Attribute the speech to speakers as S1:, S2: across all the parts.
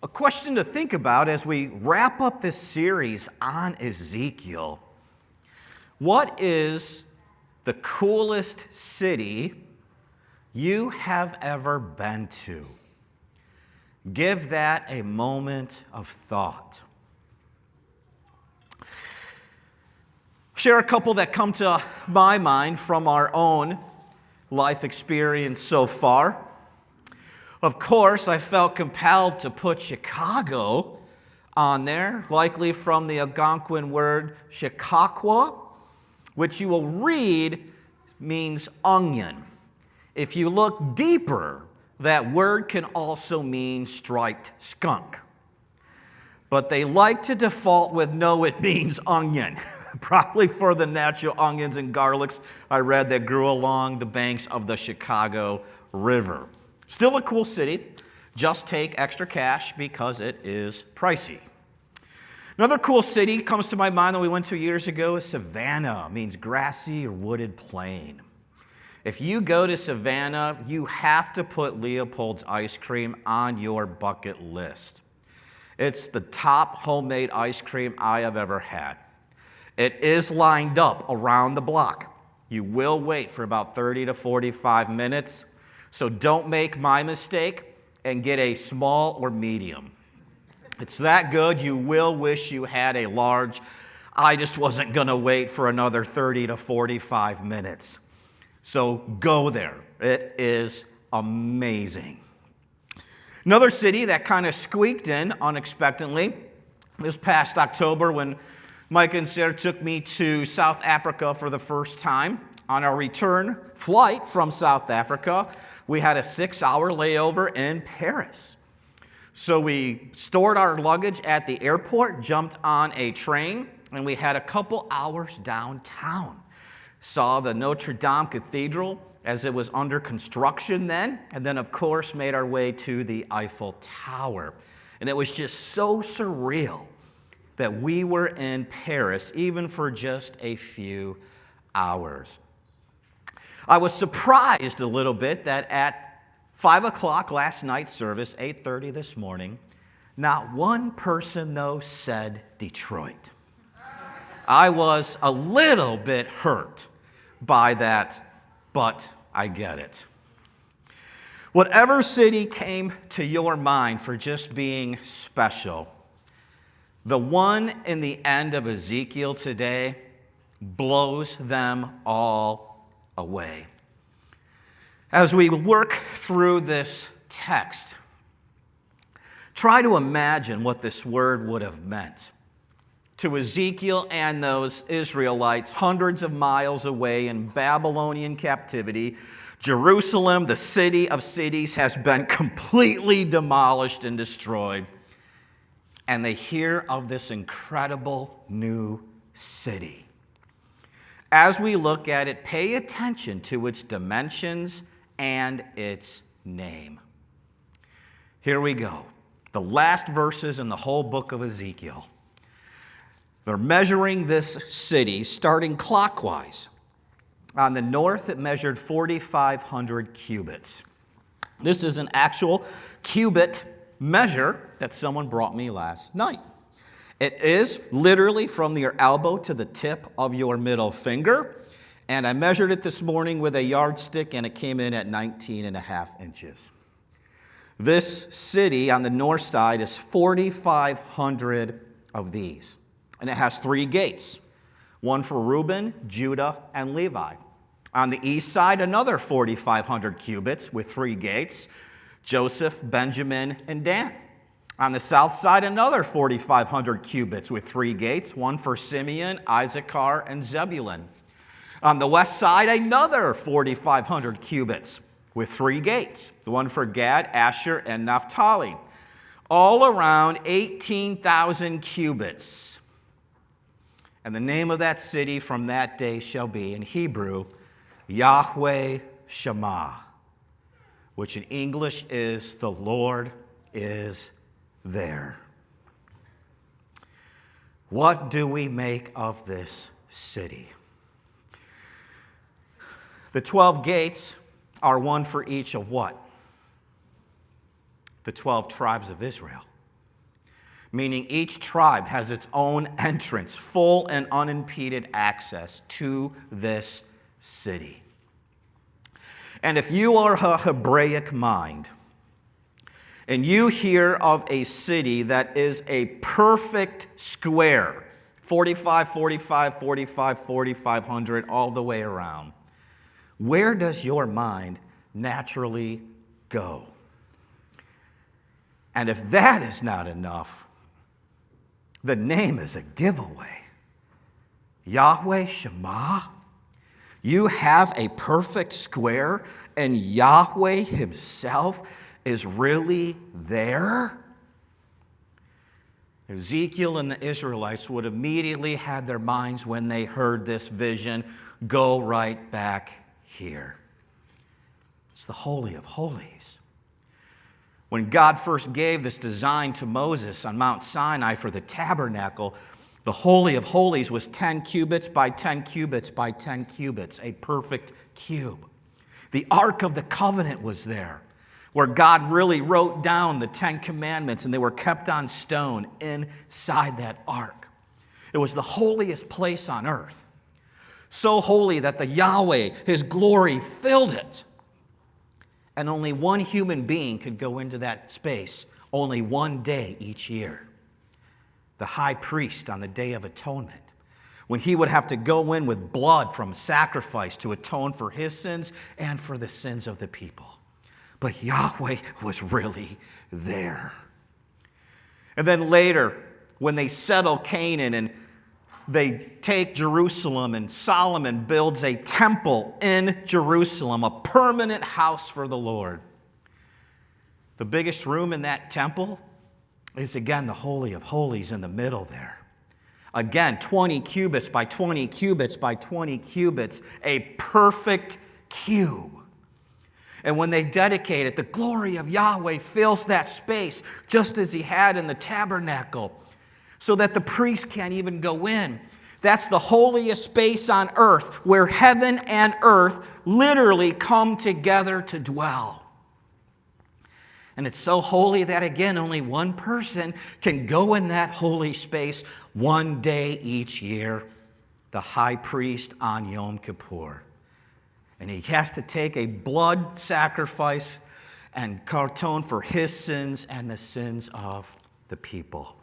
S1: A question to think about as we wrap up this series on Ezekiel. What is the coolest city you have ever been to? Give that a moment of thought. Share a couple that come to my mind from our own life experience so far. Of course, I felt compelled to put Chicago on there, likely from the Algonquin word Chicago, which you will read means onion. If you look deeper, that word can also mean striped skunk. But they like to default with no, it means onion. Probably for the natural onions and garlics I read that grew along the banks of the Chicago River. Still a cool city, just take extra cash because it is pricey. Another cool city comes to my mind that we went to years ago is Savannah. It means grassy or wooded plain. If you go to Savannah, you have to put Leopold's ice cream on your bucket list. It's the top homemade ice cream I have ever had. It is lined up around the block. You will wait for about 30 to 45 minutes. So don't make my mistake and get a small or medium. It's that good, you will wish you had a large. I just wasn't going to wait for another 30 to 45 minutes. So go there. It is amazing. Another city that kind of squeaked in unexpectedly this past October when Mike and Sarah took me to South Africa for the first time. On our return flight from South Africa, we had a 6-hour layover in Paris. So we stored our luggage at the airport, jumped on a train, and we had a couple hours downtown. Saw the Notre Dame Cathedral as it was under construction then, and then of course made our way to the Eiffel Tower. And it was just so surreal that we were in Paris, even for just a few hours. I was surprised a little bit that at 5 o'clock last night's service, 8:30 this morning, not one person, though, said Detroit. I was a little bit hurt by that, but I get it. Whatever city came to your mind for just being special, the one in the end of Ezekiel today blows them all away. As we work through this text, try to imagine what this word would have meant to Ezekiel and those Israelites hundreds of miles away in Babylonian captivity. Jerusalem, the city of cities, has been completely demolished and destroyed. And they hear of this incredible new city. As we look at it, pay attention to its dimensions and its name. Here we go. The last verses in the whole book of Ezekiel. They're measuring this city starting clockwise. On the north, it measured 4,500 cubits. This is an actual cubit measure that someone brought me last night. It is literally from your elbow to the tip of your middle finger. And I measured it this morning with a yardstick, and it came in at 19.5 inches. This city on the north side is 4,500 of these. And it has 3 gates, one for Reuben, Judah, and Levi. On the east side, another 4,500 cubits with 3 gates, Joseph, Benjamin, and Dan. On the south side, another 4,500 cubits with 3 gates, one for Simeon, Issachar, and Zebulun. On the west side, another 4,500 cubits with 3 gates, the one for Gad, Asher, and Naphtali. All around 18,000 cubits. And the name of that city from that day shall be, in Hebrew, YHWH Shammah, which in English is the Lord is there. What do we make of this city? The 12 gates are one for each of what? The 12 tribes of Israel. meaning each tribe has its own entrance, full and unimpeded access to this city. And if you are a Hebraic mind, and you hear of a city that is a perfect square, 45, 45, 45, 4,500, all the way around, where does your mind naturally go? And if that is not enough, the name is a giveaway. YHWH Shammah. You have a perfect square, and Yahweh himself is really there? Ezekiel and the Israelites would immediately have their minds, when they heard this vision, go right back here. It's the Holy of Holies. When God first gave this design to Moses on Mount Sinai for the tabernacle, the Holy of Holies was 10 cubits by 10 cubits by 10 cubits, a perfect cube. The Ark of the Covenant was there, where God really wrote down the 10 Commandments, and they were kept on stone inside that ark. It was the holiest place on earth, so holy that the Yahweh, his glory, filled it. And only one human being could go into that space only one day each year. The high priest on the Day of Atonement, when he would have to go in with blood from sacrifice to atone for his sins and for the sins of the people. But Yahweh was really there. And then later, when they settle Canaan and they take Jerusalem, and Solomon builds a temple in Jerusalem, a permanent house for the Lord. The biggest room in that temple is, again, the Holy of Holies in the middle there. Again, 20 cubits by 20 cubits by 20 cubits, a perfect cube. And when they dedicate it, the glory of Yahweh fills that space, just as he had in the tabernacle, so that the priest can't even go in. That's the holiest space on earth, where heaven and earth literally come together to dwell. And it's so holy that, again, only one person can go in that holy space one day each year, the high priest on Yom Kippur. And he has to take a blood sacrifice and atone for his sins and the sins of the people.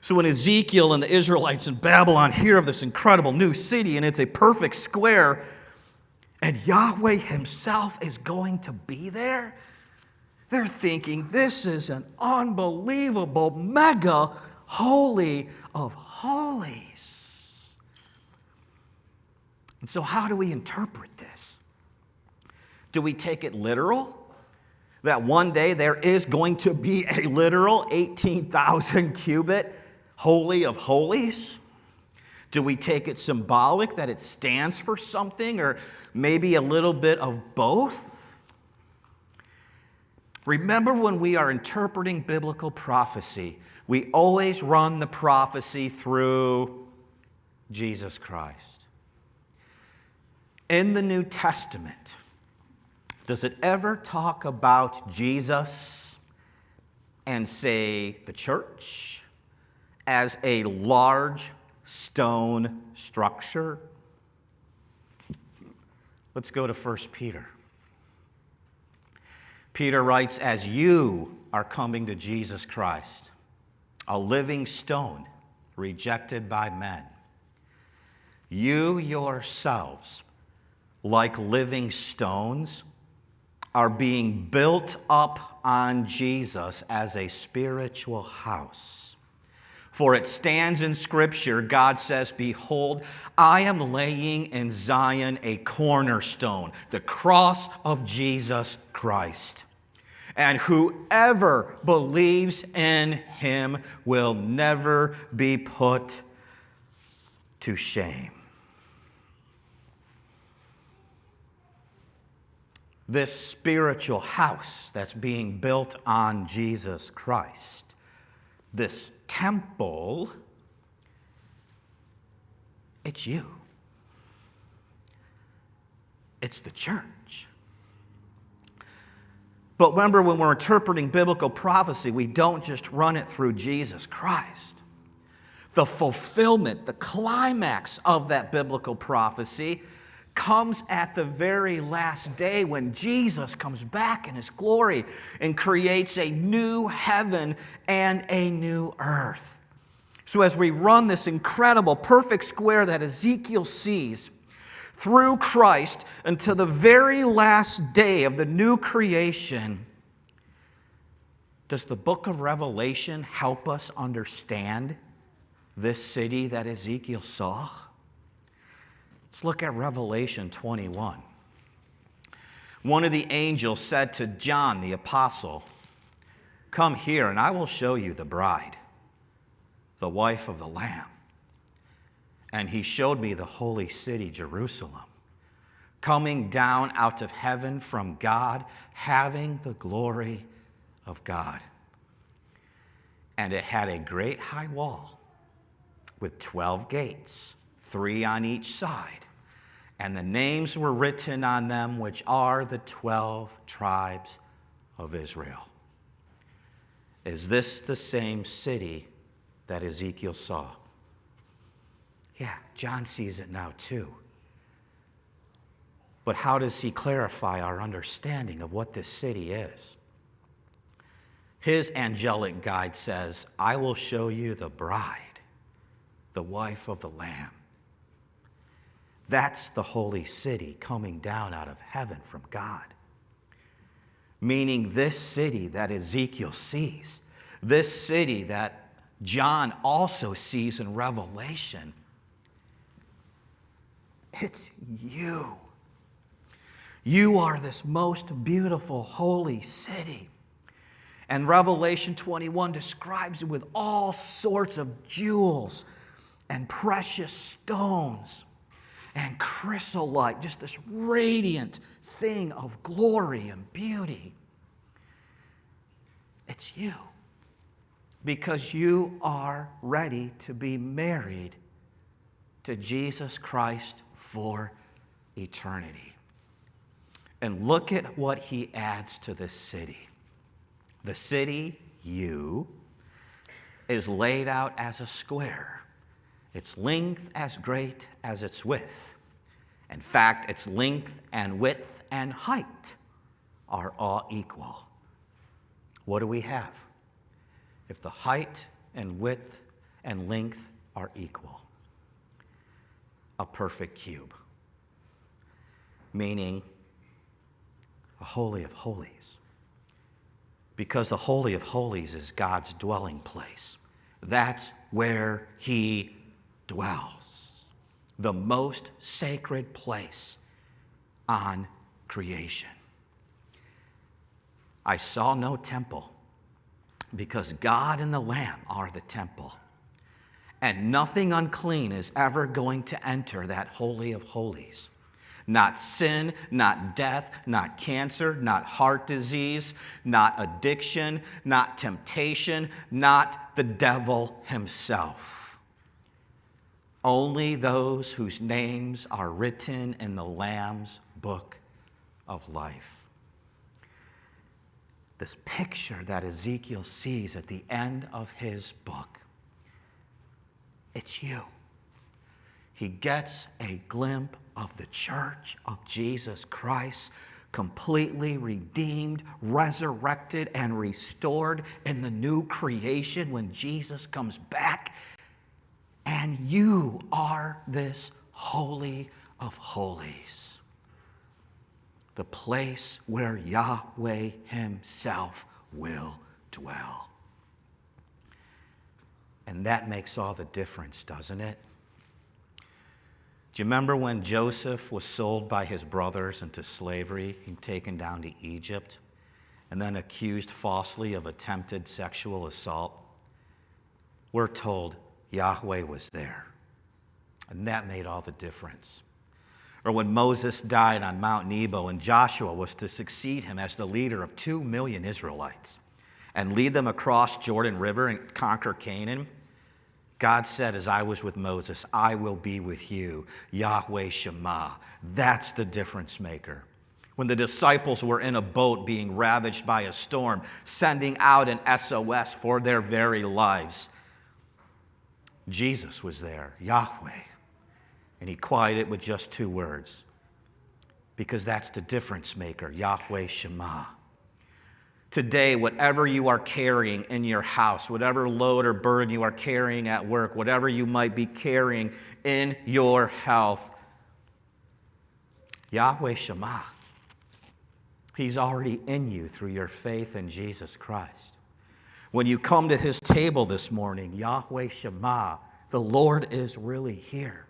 S1: So when Ezekiel and the Israelites in Babylon hear of this incredible new city, and it's a perfect square, and Yahweh himself is going to be there, they're thinking, this is an unbelievable, mega Holy of Holies. And so how do we interpret this? Do we take it literal? That one day there is going to be a literal 18,000 cubit Holy of Holies? Do we take it symbolic, that it stands for something, or maybe a little bit of both? Remember, when we are interpreting biblical prophecy, we always run the prophecy through Jesus Christ. In the New Testament, does it ever talk about Jesus and say the church as a large stone structure? Let's go to 1 Peter. Peter writes, as you are coming to Jesus Christ, a living stone rejected by men, you yourselves, like living stones, are being built up on Jesus as a spiritual house. For it stands in Scripture, God says, behold, I am laying in Zion a cornerstone, the cross of Jesus Christ. And whoever believes in him will never be put to shame. This spiritual house that's being built on Jesus Christ, this temple, it's you. It's the church. But remember, when we're interpreting biblical prophecy, we don't just run it through Jesus Christ. The fulfillment, the climax of that biblical prophecy comes at the very last day when Jesus comes back in his glory and creates a new heaven and a new earth. So as we run this incredible, perfect square that Ezekiel sees through Christ until the very last day of the new creation, does the book of Revelation help us understand this city that Ezekiel saw? Let's look at Revelation 21. One of the angels said to John the apostle, "Come here and I will show you the bride, the wife of the Lamb." And he showed me the holy city, Jerusalem, coming down out of heaven from God, having the glory of God. And it had a great high wall with 12 gates, 3 on each side. And the names were written on them, which are the 12 tribes of Israel. Is this the same city that Ezekiel saw? Yeah, John sees it now too. But how does he clarify our understanding of what this city is? His angelic guide says, "I will show you the bride, the wife of the Lamb." That's the holy city coming down out of heaven from God. Meaning this city that Ezekiel sees, this city that John also sees in Revelation, it's you. You are this most beautiful holy city. And Revelation 21 describes it with all sorts of jewels and precious stones and chrysolite, just this radiant thing of glory and beauty. It's you, because you are ready to be married to Jesus Christ for eternity. And look at what he adds to this city. The city, you, is laid out as a square. Its length as great as its width. In fact, its length and width and height are all equal. What do we have? If the height and width and length are equal, a perfect cube, meaning a Holy of Holies. Because the Holy of Holies is God's dwelling place. That's where he dwells, the most sacred place on creation. I saw no temple, because God and the Lamb are the temple, and nothing unclean is ever going to enter that Holy of Holies. Not sin, not death, not cancer, not heart disease, not addiction, not temptation, not the devil himself. Only those whose names are written in the Lamb's book of life. This picture that Ezekiel sees at the end of his book, it's you. He gets a glimpse of the church of Jesus Christ, completely redeemed, resurrected, and restored in the new creation when Jesus comes back. And you are this Holy of Holies, the place where Yahweh himself will dwell. And that makes all the difference, doesn't it? Do you remember when Joseph was sold by his brothers into slavery and taken down to Egypt and then accused falsely of attempted sexual assault? We're told Yahweh was there, and that made all the difference. Or when Moses died on Mount Nebo and Joshua was to succeed him as the leader of 2 million Israelites and lead them across Jordan River and conquer Canaan, God said, as I was with Moses, I will be with you. YHWH Shammah. That's the difference maker. When the disciples were in a boat being ravaged by a storm, sending out an SOS for their very lives, Jesus was there, Yahweh, and he quieted it with just 2 words, because that's the difference maker, YHWH Shammah. Today, whatever you are carrying in your house, whatever load or burden you are carrying at work, whatever you might be carrying in your health, YHWH Shammah. He's already in you through your faith in Jesus Christ. When you come to his table this morning, YHWH Shammah, the Lord is really here.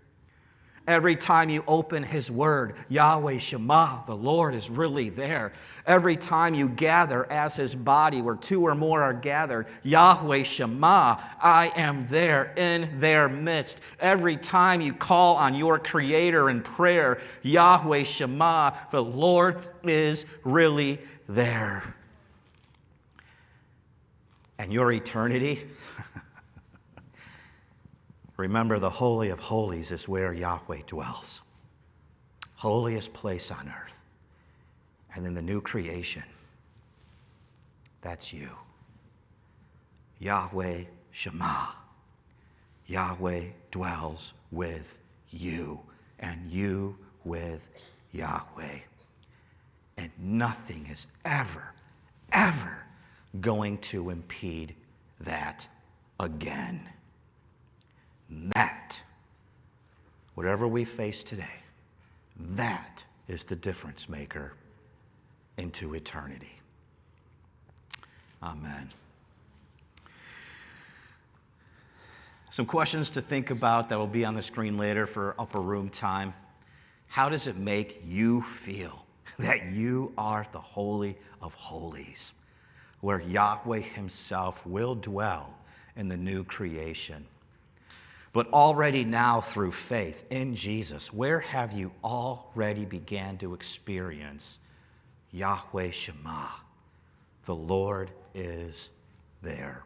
S1: Every time you open his word, YHWH Shammah, the Lord is really there. Every time you gather as his body where 2 or more are gathered, YHWH Shammah, I am there in their midst. Every time you call on your Creator in prayer, YHWH Shammah, the Lord is really there. And your eternity, remember, the Holy of Holies is where Yahweh dwells. Holiest place on earth. And in the new creation, that's you. YHWH Shammah. Yahweh dwells with you, and you with Yahweh. And nothing is ever going to impede that again. That, whatever we face today, that is the difference maker into eternity. Amen. Some questions to think about that will be on the screen later for upper room time. How does it make you feel that you are the Holy of Holies, where Yahweh himself will dwell in the new creation? But already now through faith in Jesus, where have you already began to experience YHWH Shammah? The Lord is there.